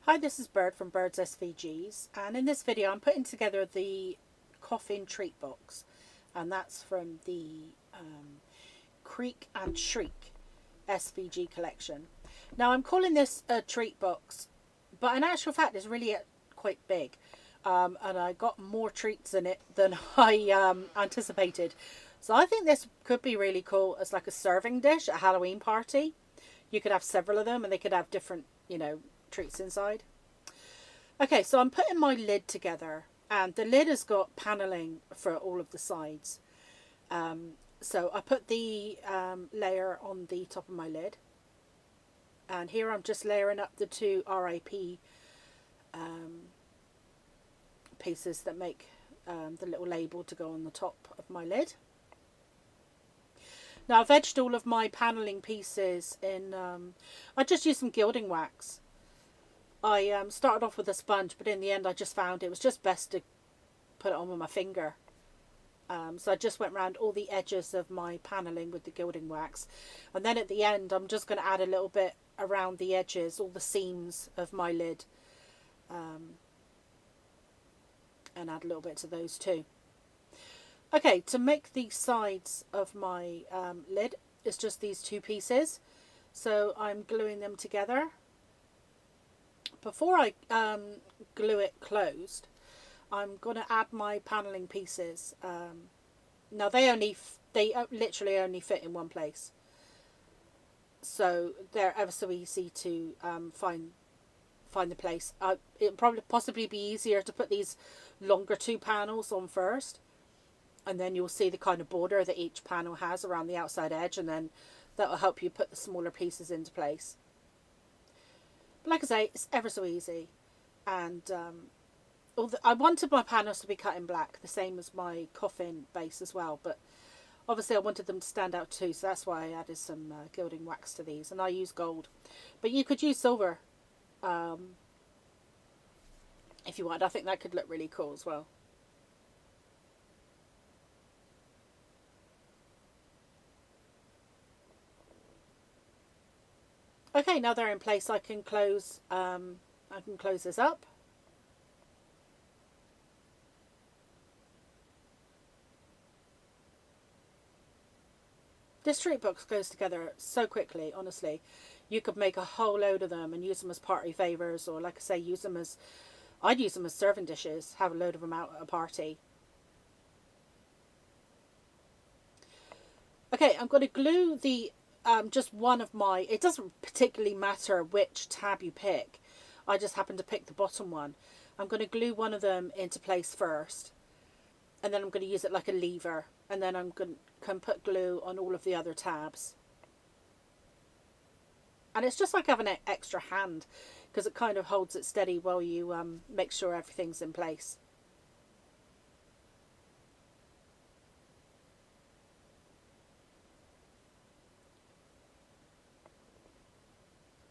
Hi, this is Bird from Bird's SVGs, and in this video I'm putting together the Coffin Treat Box, and that's from the Creak and Shriek SVG collection. Now I'm calling this a treat box, but in actual fact it's really quite big, and I got more treats in it than I anticipated. So I think this could be really cool as like a serving dish at a Halloween party. You could have several of them and they could have different, treats inside. Okay, so I'm putting my lid together, and the lid has got paneling for all of the sides. So I put the layer on the top of my lid, and here I'm just layering up the two RIP pieces that make the little label to go on the top of my lid. Now I've edged all of my paneling pieces in, I just used some gilding wax. I started off with a sponge, but in the end I just found it was just best to put it on with my finger. So I just went around all the edges of my paneling with the gilding wax. And then at the end I'm just going to add a little bit around the edges, all the seams of my lid. And add a little bit to those too. Okay, to make the sides of my lid, it's just these two pieces. So I'm gluing them together. Before I glue it closed, I'm going to add my paneling pieces. Now they literally only fit in one place, so they're ever so easy to find the place. It'll probably possibly be easier to put these longer two panels on first, and then you'll see the kind of border that each panel has around the outside edge, and then that will help you put the smaller pieces into place. But like I say, it's ever so easy. And I wanted my panels to be cut in black, the same as my coffin base as well, but obviously I wanted them to stand out too, so that's why I added some gilding wax to these, and I use gold, but you could use silver if you want. I think that could look really cool as well. Okay, now they're in place, I can close this up. This treat box goes together so quickly, honestly. You could make a whole load of them and use them as party favours, or like I say, I'd use them as serving dishes, have a load of them out at a party. Okay, I'm going to glue the just one of my, it doesn't particularly matter which tab you pick, I just happen to pick the bottom one. I'm going to glue one of them into place first, and then I'm going to use it like a lever, and then I'm going to put glue on all of the other tabs. And it's just like having an extra hand, because it kind of holds it steady while you make sure everything's in place.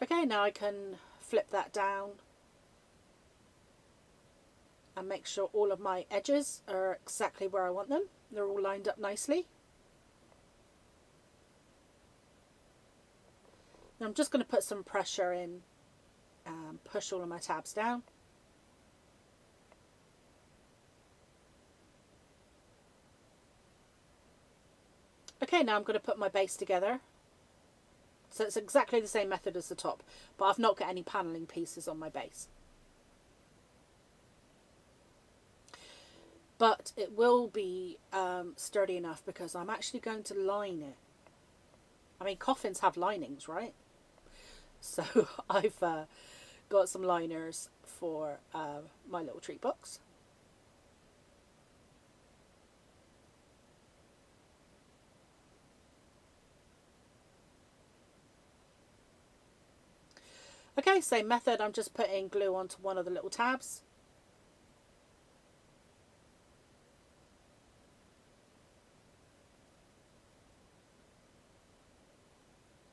Okay, now I can flip that down and make sure all of my edges are exactly where I want them. They're all lined up nicely. Now I'm just going to put some pressure in and push all of my tabs down. Okay, now I'm going to put my base together. So it's exactly the same method as the top, but I've not got any paneling pieces on my base. But it will be sturdy enough because I'm actually going to line it. I mean, coffins have linings, right? So I've got some liners for my little treat box. Okay, same method. I'm just putting glue onto one of the little tabs.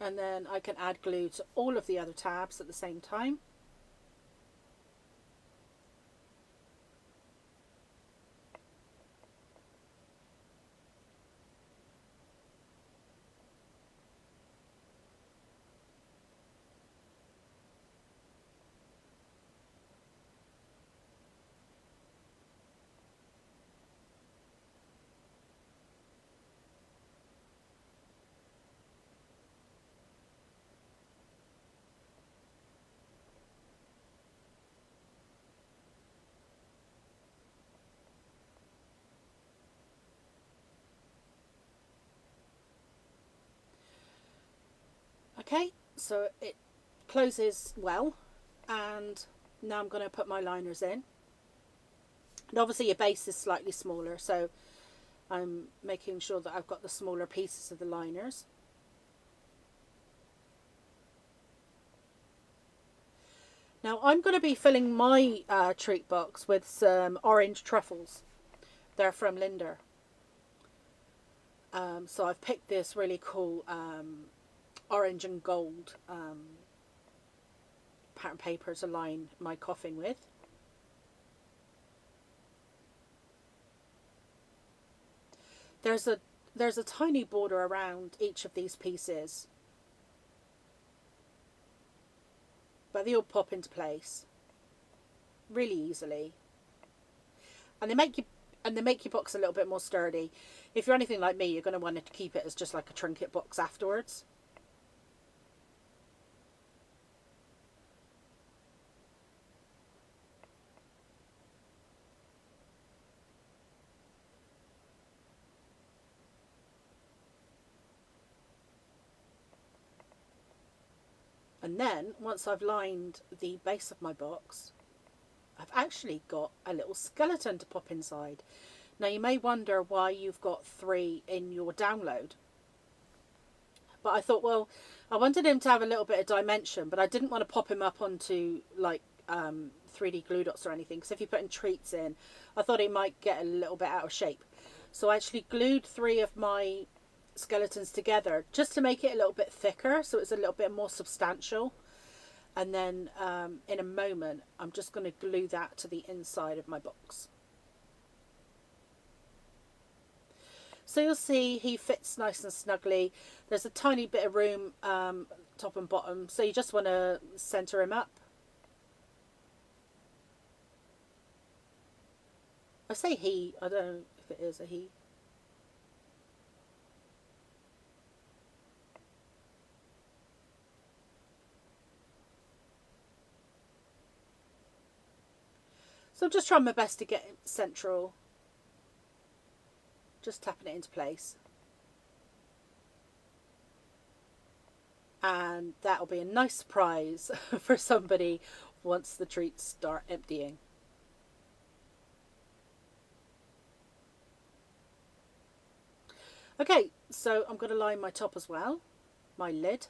And then I can add glue to all of the other tabs at the same time. Okay, so it closes well, and now I'm going to put my liners in. And obviously your base is slightly smaller, so I'm making sure that I've got the smaller pieces of the liners. Now I'm going to be filling my treat box with some orange truffles. They're from Linda. So I've picked this really cool orange and gold pattern paper to line my coffin with. There's a tiny border around each of these pieces, but they all pop into place really easily, and they make your box a little bit more sturdy. If you're anything like me, you're going to want to keep it as just like a trinket box afterwards. And then once I've lined the base of my box, I've actually got a little skeleton to pop inside. Now you may wonder why you've got 3 in your download. But I thought, well, I wanted him to have a little bit of dimension, but I didn't want to pop him up onto like 3D glue dots or anything, because if you put in treats in, I thought he might get a little bit out of shape. So I actually glued 3 of my skeletons together just to make it a little bit thicker, so it's a little bit more substantial. And then in a moment I'm just going to glue that to the inside of my box. So you'll see he fits nice and snugly. There's a tiny bit of room top and bottom, so you just want to center him up. I say he, I don't know if it is a he. So I'm just trying my best to get it central. Just tapping it into place. And that'll be a nice surprise for somebody once the treats start emptying. Okay, so I'm going to line my top as well, my lid.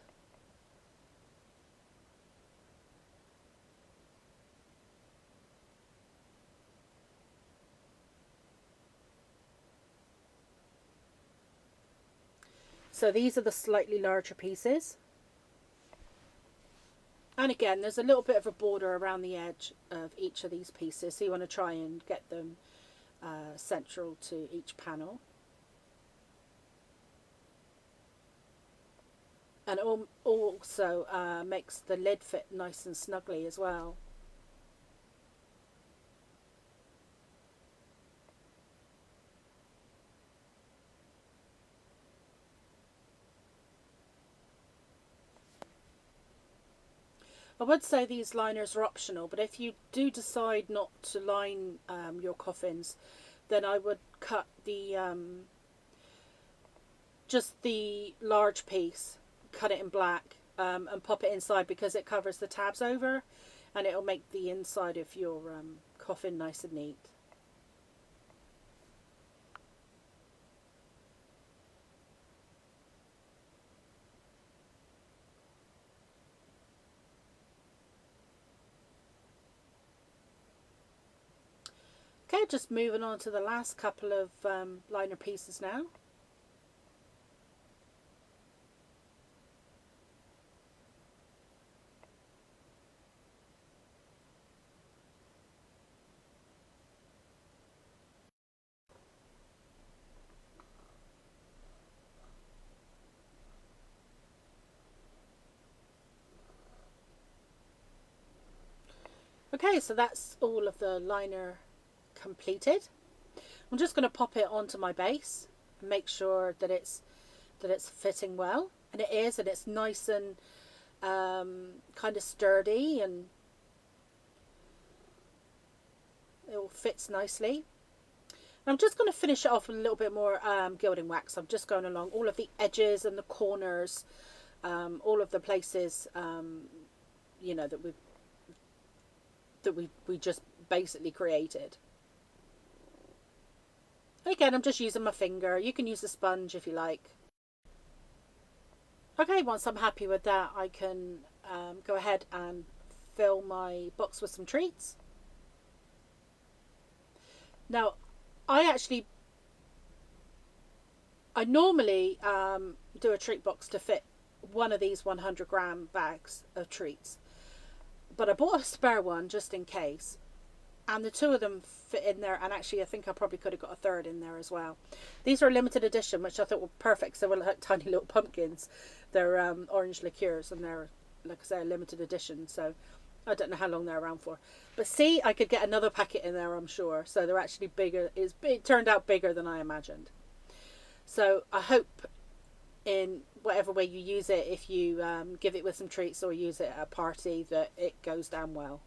So these are the slightly larger pieces. And again, there's a little bit of a border around the edge of each of these pieces, so you want to try and get them central to each panel. And it also makes the lid fit nice and snugly as well. I would say these liners are optional, but if you do decide not to line your coffins, then I would cut the just the large piece, cut it in black, and pop it inside, because it covers the tabs over, and it'll make the inside of your coffin nice and neat. Okay, just moving on to the last couple of liner pieces now. Okay, so that's all of the liner completed. I'm just going to pop it onto my base and make sure that it's fitting well, and it is, and it's nice and kind of sturdy, and it all fits nicely. And I'm just going to finish it off with a little bit more gilding wax. I'm just going along all of the edges and the corners all of the places, you know, that we just basically created. Again, I'm just using my finger. You can use a sponge if you like. Okay, once I'm happy with that, I can go ahead and fill my box with some treats. Now, I normally do a treat box to fit one of these 100-gram bags of treats, but I bought a spare one just in case, and the two of them fit in there, and actually I think I probably could have got a third in there as well. These are limited edition, which I thought were perfect. So they were like tiny little pumpkins. They're orange liqueurs, and they're, like I say, a limited edition, so I don't know how long they're around for. But see, I could get another packet in there, I'm sure. So they're actually bigger. It turned out bigger than I imagined. So I hope in whatever way you use it, if you give it with some treats or use it at a party, that it goes down well.